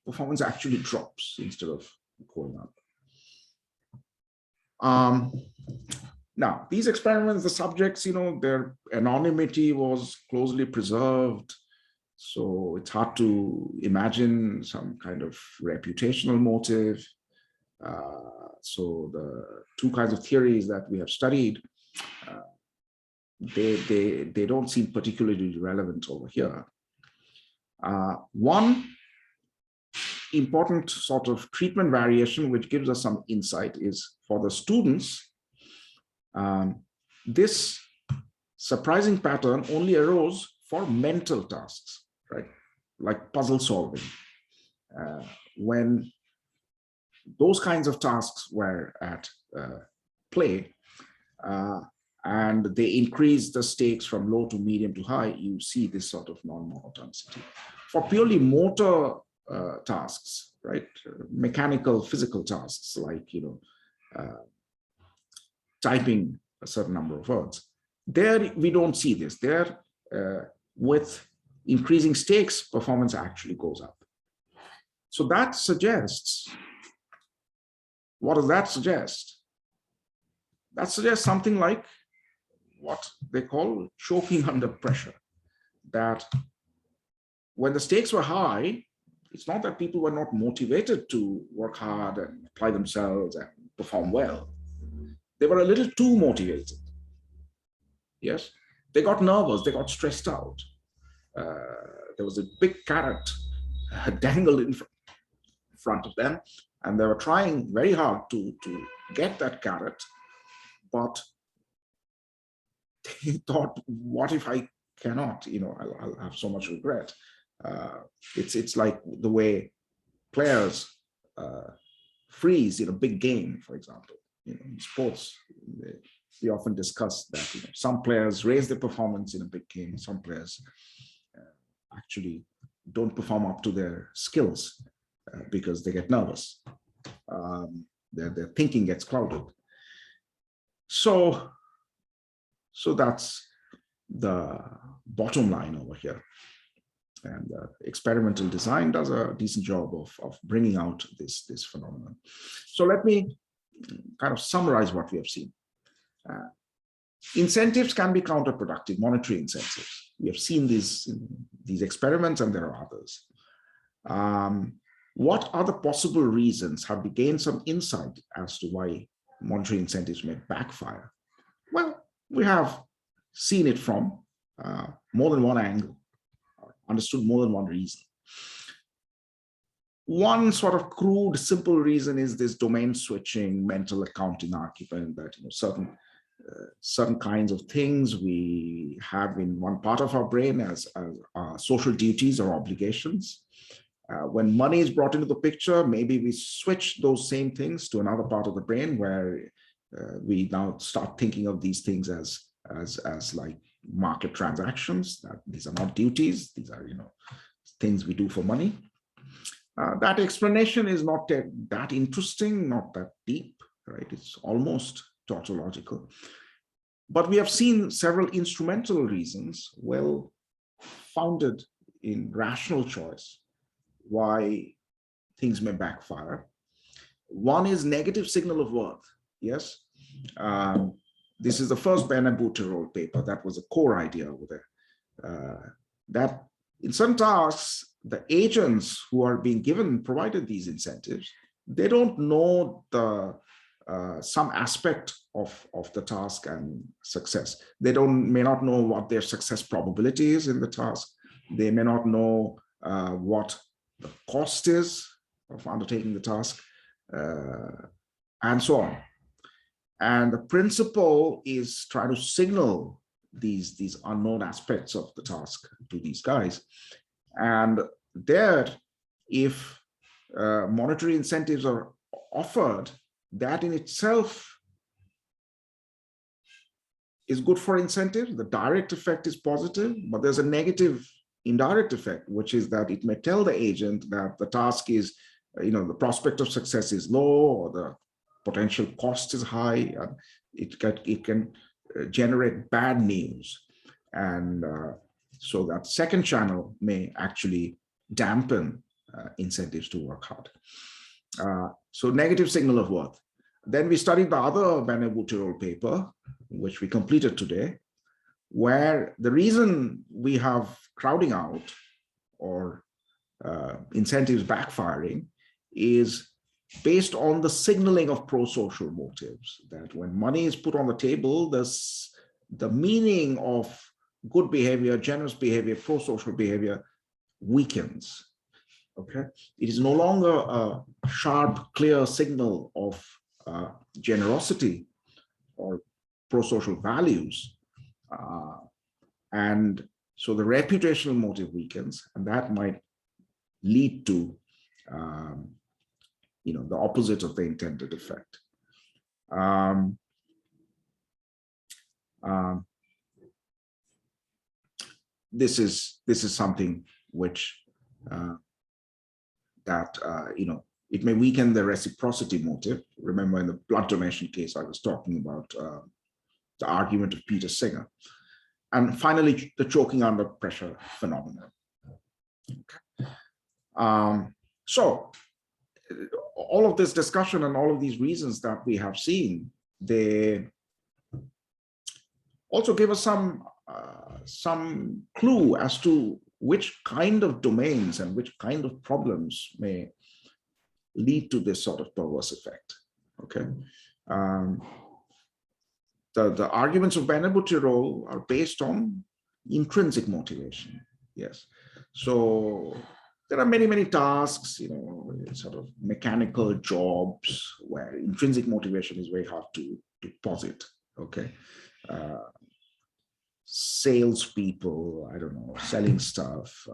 A: performance actually drops instead of going up. Now, these experiments, the subjects, their anonymity was closely preserved. So it's hard to imagine some kind of reputational motive. So the two kinds of theories that we have studied, they don't seem particularly relevant over here. One important sort of treatment variation, which gives us some insight, is for the students, this surprising pattern only arose for mental tasks, right? Like puzzle solving. When those kinds of tasks were at play, and they increase the stakes from low to medium to high, you see this sort of non-monotonicity. For purely motor tasks, right? Mechanical, physical tasks like, typing a certain number of words. There, we don't see this. There, with increasing stakes, performance actually goes up. So that suggests, what does that suggest? That suggests something like what they call choking under pressure. That when the stakes were high, it's not that people were not motivated to work hard and apply themselves and perform well. They were a little too motivated. Yes, they got nervous, they got stressed out. There was a big carrot dangled in front of them, and they were trying very hard to get that carrot, but they thought, what if I cannot? I'll have so much regret. It's like the way players freeze in a big game, for example. In sports, we often discuss that some players raise their performance in a big game, some players actually don't perform up to their skills because they get nervous. Their thinking gets clouded. So that's the bottom line over here. And experimental design does a decent job of bringing out this phenomenon. So let me kind of summarize what we have seen. Incentives can be counterproductive, monetary incentives. We have seen these experiments, and there are others. What are the possible reasons? Have we gained some insight as to why monetary incentives may backfire? Well, we have seen it from more than one angle, understood more than one reason. One sort of crude, simple reason is this domain switching mental accounting argument that certain certain kinds of things we have in one part of our brain as social duties or obligations. When money is brought into the picture, maybe we switch those same things to another part of the brain where we now start thinking of these things as like market transactions. That these are not duties; these are things we do for money. That explanation is not that interesting, not that deep, right? It's almost tautological. But we have seen several instrumental reasons, well founded in rational choice, why things may backfire. One is negative signal of worth. Yes. This is the first Benabou-Tirole paper. That was a core idea over there. That in some tasks, the agents who are being provided these incentives, they don't know some aspect of the task and success. They may not know what their success probability is in the task. They may not know what the cost is of undertaking the task, and so on. And the principle is try to signal these unknown aspects of the task to these guys. And there, if monetary incentives are offered, that in itself is good for incentives. The direct effect is positive, but there's a negative indirect effect, which is that it may tell the agent that the task is, the prospect of success is low, or the potential cost is high, and it can generate bad news. And so that second channel may actually dampen incentives to work hard. So negative signal of worth. Then we studied the other Benabou-Tirole paper, which we completed today, where the reason we have crowding out or incentives backfiring is based on the signaling of pro-social motives, that when money is put on the table, the meaning of good behavior, generous behavior, pro-social behavior weakens. Okay, it is no longer a sharp, clear signal of generosity or pro-social values. And so the reputational motive weakens, and that might lead to the opposite of the intended effect. This is something which it may weaken the reciprocity motive. Remember, in the blood donation case, I was talking about the argument of Peter Singer. And finally, the choking under pressure phenomenon. Okay. So all of this discussion and all of these reasons that we have seen, they also give us some clue as to which kind of domains and which kind of problems may lead to this sort of perverse effect. Okay. The arguments of Benabou-Tirole are based on intrinsic motivation. Yes. So there are many tasks, sort of mechanical jobs where intrinsic motivation is very hard to posit. Okay. Salespeople, I don't know, selling stuff,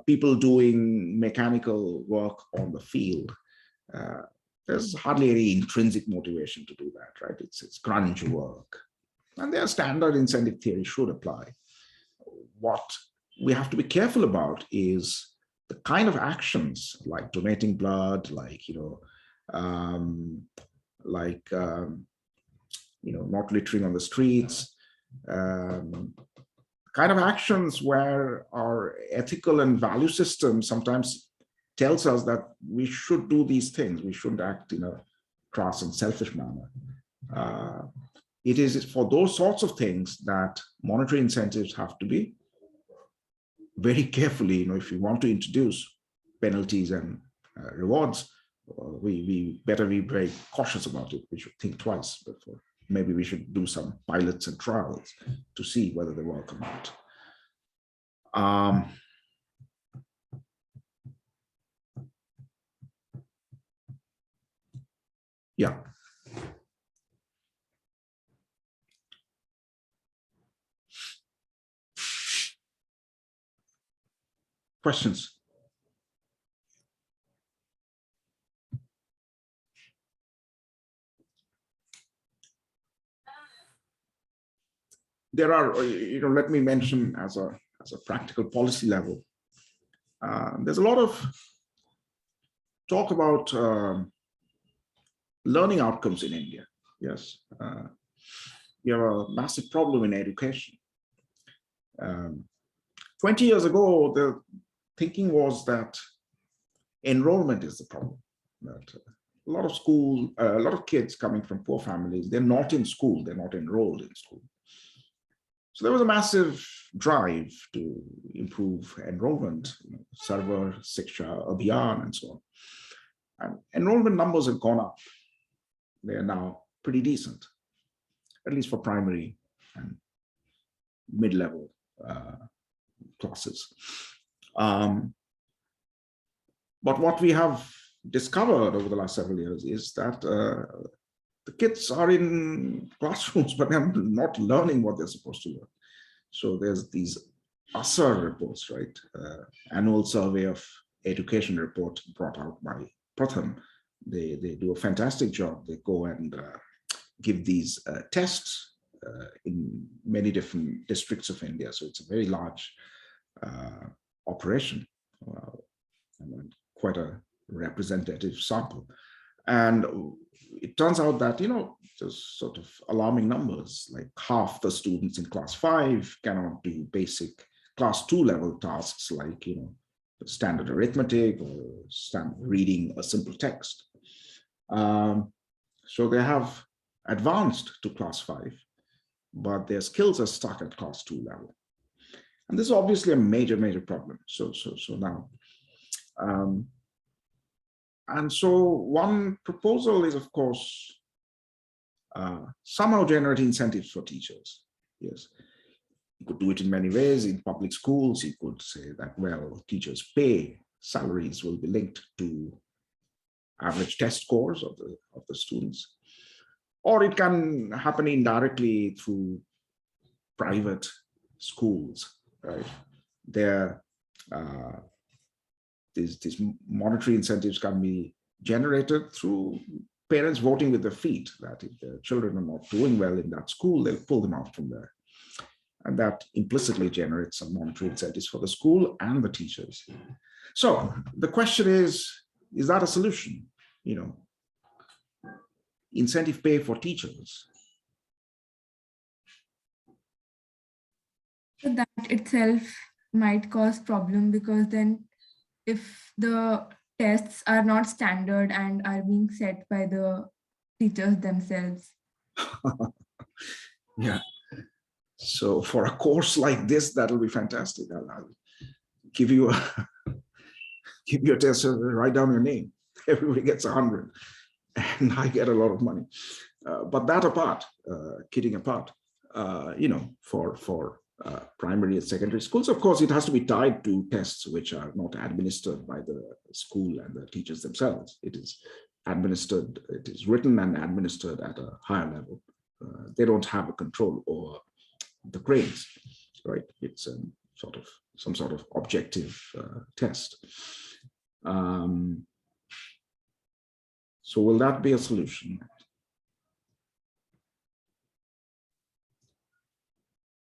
A: people doing mechanical work on the field. There's hardly any intrinsic motivation to do that, right? It's crunch work. And their standard incentive theory should apply. What we have to be careful about is the kind of actions like donating blood, like, not littering on the streets, kind of actions where our ethical and value system sometimes tells us that we should do these things. We shouldn't act in a crass and selfish manner. It is for those sorts of things that monetary incentives have to be very carefully, if you want to introduce penalties and rewards, we better be very cautious about it. We should think twice before. Maybe we should do some pilots and trials to see whether they work or not. Yeah. Questions? There are, let me mention as a practical policy level, there's a lot of talk about learning outcomes in India. Yes, we have a massive problem in education. 20 years ago, the thinking was that enrollment is the problem. That a lot of kids coming from poor families, they're not in school, they're not enrolled in school. So there was a massive drive to improve enrollment, Sarva Shiksha Abhiyan and so on. And enrollment numbers have gone up. They are now pretty decent, at least for primary and mid-level classes. But what we have discovered over the last several years is that the kids are in classrooms, but they're not learning what they're supposed to learn. So there's these ASAR reports, right? Annual Survey of Education report brought out by Pratham. They do a fantastic job. They go and give these tests in many different districts of India. So it's a very large operation and quite a representative sample. And it turns out that, just sort of alarming numbers, like half the students in class 5 cannot do basic class 2 level tasks like, standard arithmetic or standard reading a simple text. So they have advanced to class 5, but their skills are stuck at class 2 level. And this is obviously a major, major problem. So now, and so one proposal is, of course, somehow generate incentives for teachers. Yes, you could do it in many ways. In public schools, you could say that, well, teachers' pay, salaries will be linked to average test scores of the students. Or it can happen indirectly through private schools, right? These monetary incentives can be generated through parents voting with their feet, that if their children are not doing well in that school, they'll pull them out from there. And that implicitly generates some monetary incentives for the school and the teachers. So the question is that a solution? Incentive pay for teachers.
B: So that itself might cause problem, because then if the tests are not standard and are being set by the teachers themselves.
A: Yeah. So for a course like this, that'll be fantastic. I'll give you a test, write down your name. Everybody gets 100 and I get a lot of money. But that apart, kidding apart, for primary and secondary schools, of course, it has to be tied to tests which are not administered by the school and the teachers themselves. It is administered, it is written and administered at a higher level. They don't have a control over the grades, right? It's some sort of objective test. So will that be a solution?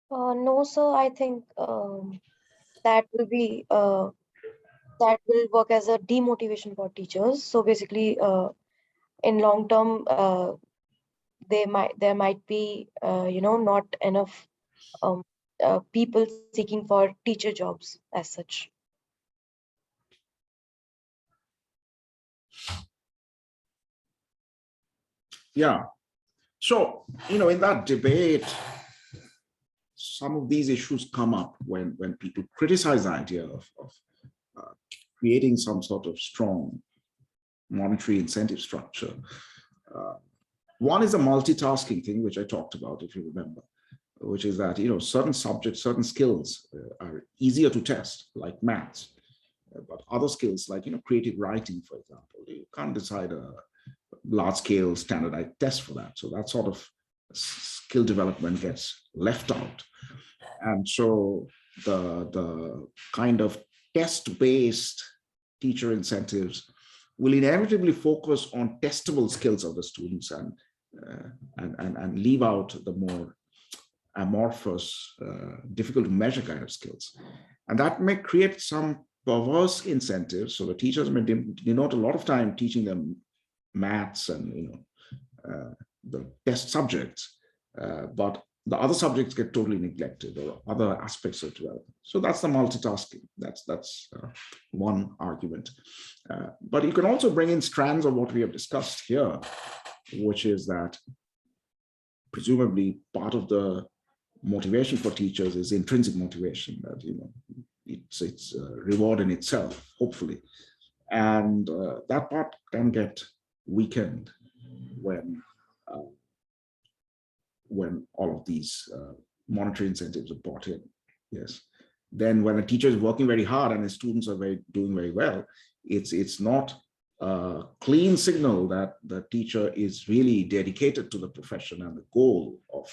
E: No, sir. I think that will work as a demotivation for teachers. So basically, in long term, there might be not enough people seeking for teacher jobs as such.
A: Yeah. So, in that debate, some of these issues come up when people criticize the idea of creating some sort of strong monetary incentive structure. One is a multitasking thing, which I talked about, if you remember, which is that, certain subjects, certain skills are easier to test, like maths, but other skills like, creative writing, for example, you can't decide a large-scale standardized test for that. So that sort of skill development gets left out. And so the kind of test-based teacher incentives will inevitably focus on testable skills of the students and leave out the more amorphous, difficult to measure kind of skills. And that may create some perverse incentives. So the teachers may denote a lot of time teaching them maths and the test subjects, but the other subjects get totally neglected, or other aspects of development. So that's the multitasking. That's one argument. But you can also bring in strands of what we have discussed here, which is that presumably part of the motivation for teachers is intrinsic motivation, that it's a reward in itself, hopefully, and that part can get weakened when all of these monetary incentives are brought in. Yes. Then when a teacher is working very hard and his students are doing very well, it's not a clean signal that the teacher is really dedicated to the profession and the goal of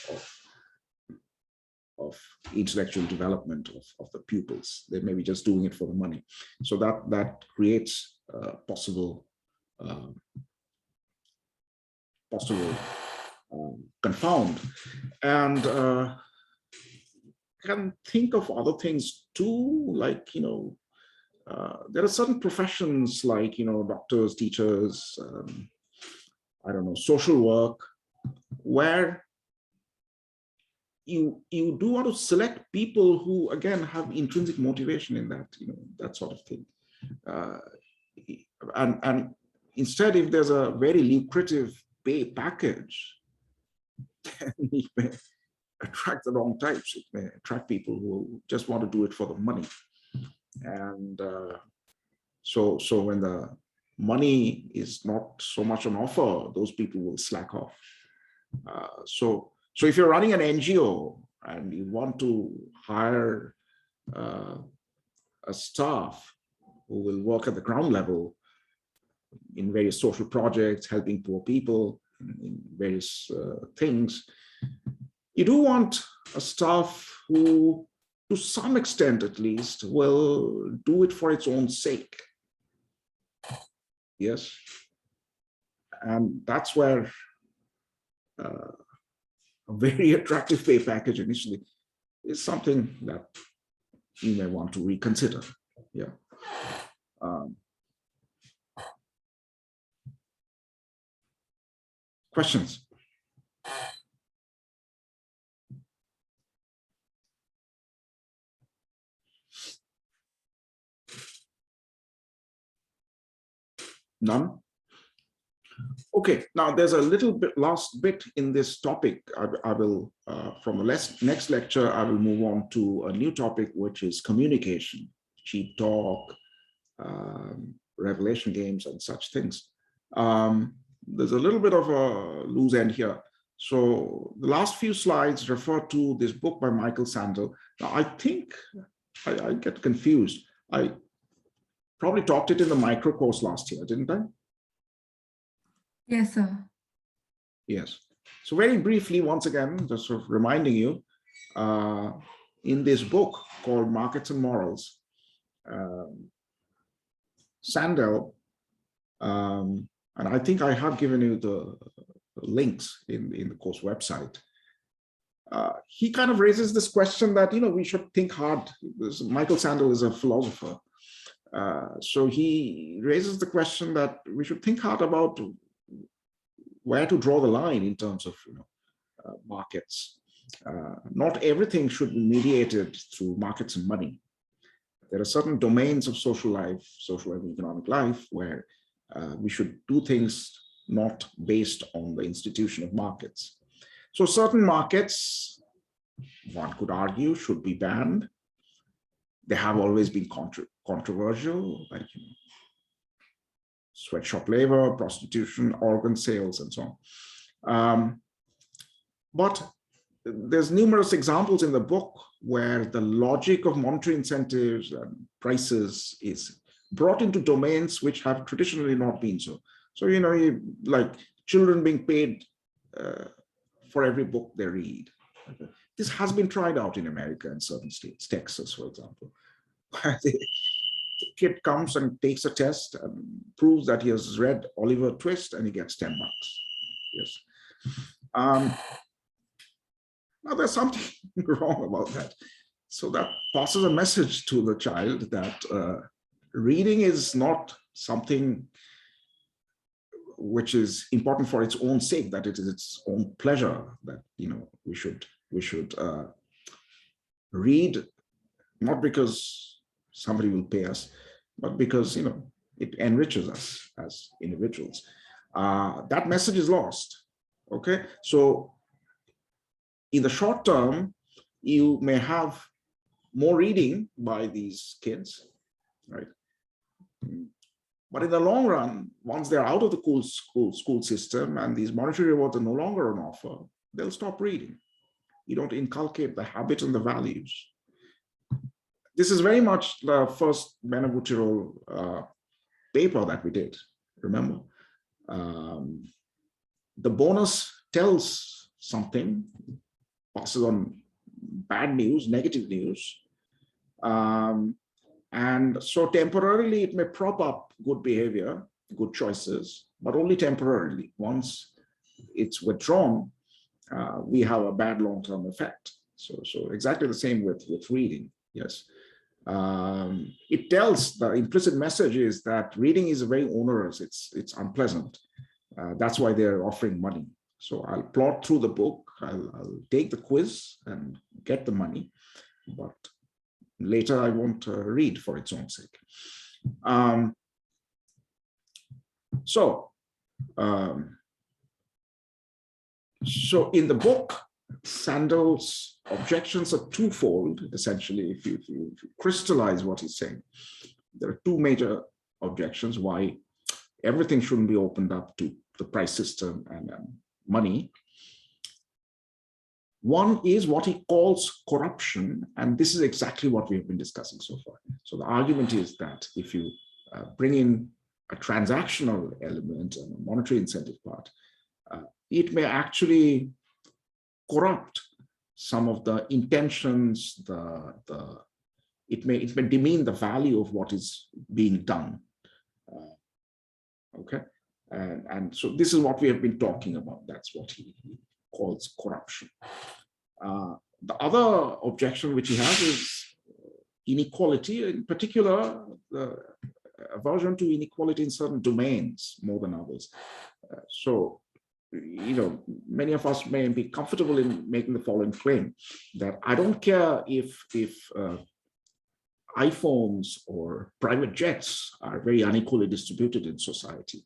A: intellectual development of the pupils. They may be just doing it for the money. So that creates possible confound. And can think of other things too, like, there are certain professions like, doctors, teachers, I don't know, social work, where you do want to select people who, again, have intrinsic motivation in that, that sort of thing. And instead, if there's a very lucrative pay package, then it may attract the wrong types. It may attract people who just want to do it for the money. And so when the money is not so much on offer, those people will slack off. So if you're running an NGO and you want to hire a staff who will work at the ground level in various social projects, helping poor people in various things, you do want a staff who, to some extent at least, will do it for its own sake. Yes. And that's where a very attractive pay package initially is something that you may want to reconsider. Yeah. Questions? None? Okay, now there's a little bit last bit in this topic. I will, from the next lecture, I will move on to a new topic, which is communication, cheap talk, revelation games, and such things. There's a little bit of a loose end here. So the last few slides refer to this book by Michael Sandel. Now, I think I get confused. I probably taught it in the micro course last year, didn't I?
B: Yes, sir.
A: Yes. So very briefly, once again, just sort of reminding you, in this book called Markets and Morals, Sandel, and I think I have given you the links in the course website. He kind of raises this question that, we should think hard. Michael Sandel is a philosopher. So he raises the question that we should think hard about where to draw the line in terms of markets. Not everything should be mediated through markets and money. There are certain domains of social and economic life where we should do things not based on the institution of markets. So certain markets, one could argue, should be banned. They have always been controversial, like sweatshop labor, prostitution, organ sales, and so on. But there's numerous examples in the book where the logic of monetary incentives and prices is brought into domains which have traditionally not been so. So, like children being paid for every book they read. This has been tried out in America in certain states, Texas, for example. The kid comes and takes a test and proves that he has read Oliver Twist, and he gets $10. Yes. Now there's something wrong about that. So that passes a message to the child that reading is not something which is important for its own sake, that it is its own pleasure, that, you know, we should read not because somebody will pay us, but because, you know, it enriches us as individuals. That message is lost. Okay, so in the short term, you may have more reading by these kids, right? But in the long run, once they're out of the school system and these monetary rewards are no longer on offer, they'll stop reading. You don't inculcate the habits and the values. This is very much the first Benabou-Tirole paper that we did, remember? The bonus tells something, passes on bad news, negative news. And so temporarily it may prop up good behavior, good choices, but only temporarily. Once it's withdrawn, we have a bad long-term effect. So exactly the same with reading, yes. It tells, the implicit message is that reading is very onerous, it's unpleasant. That's why they're offering money. So I'll plod through the book, I'll take the quiz and get the money, but later I won't read for its own sake. So in the book, Sandel's objections are twofold, essentially. If you crystallize what he's saying, there are two major objections why everything shouldn't be opened up to the price system and money. One is what he calls corruption, and this is exactly what we've been discussing so far. So the argument is that if you bring in a transactional element and a monetary incentive part, it may actually corrupt some of the intentions, it may demean the value of what is being done. Okay, and so this is what we have been talking about. That's what he calls corruption. The other objection which he has is inequality, in particular, the aversion to inequality in certain domains more than others. So, you know, many of us may be comfortable in making the following claim, that I don't care if iPhones or private jets are very unequally distributed in society.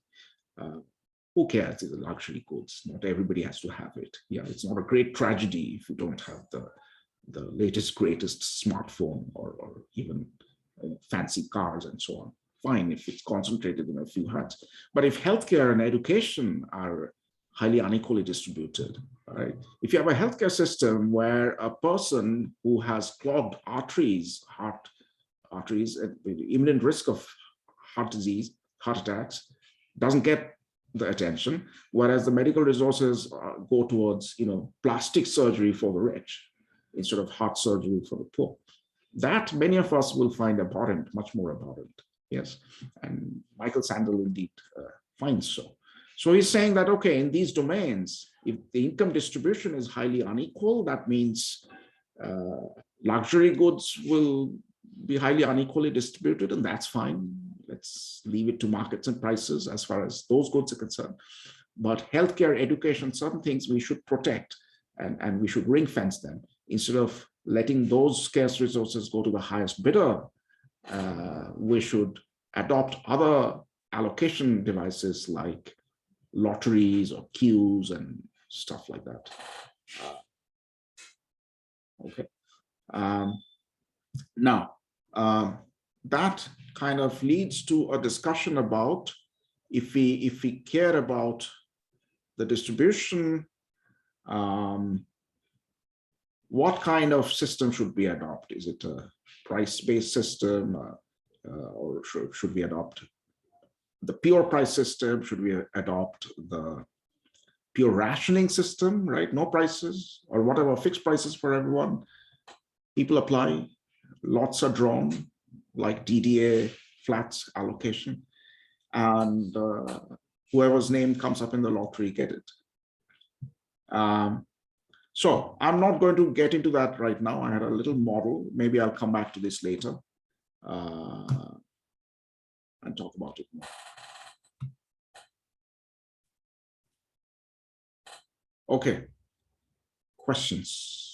A: Who cares? It's a luxury goods. Not everybody has to have it. Yeah, it's not a great tragedy if you don't have the latest, greatest smartphone or even fancy cars and so on. Fine if it's concentrated in a few hands. But if healthcare and education are highly unequally distributed, right? If you have a healthcare system where a person who has clogged arteries, heart arteries, at imminent risk of heart disease, heart attacks, doesn't get the attention, whereas the medical resources go towards, you know, plastic surgery for the rich instead of heart surgery for the poor. That many of us will find abhorrent, much more abhorrent. Yes, and Michael Sandel indeed finds so. So he's saying that, okay, in these domains, if the income distribution is highly unequal, that means luxury goods will be highly unequally distributed, and that's fine. Let's leave it to markets and prices as far as those goods are concerned. But healthcare, education, certain things we should protect and we should ring fence them instead of letting those scarce resources go to the highest bidder. We should adopt other allocation devices like lotteries or queues and stuff like that. Okay. Now, that kind of leads to a discussion about if we care about the distribution, what kind of system should we adopt? Is it a price-based system, or should we adopt the pure price system? Should we adopt the pure rationing system, right? No prices, or whatever, fixed prices for everyone. People apply, lots are drawn. like DDA flats allocation, and whoever's name comes up in the lottery get it. So I'm not going to get into that right now. I had a little model. Maybe I'll come back to this later and talk about it more. Okay, questions?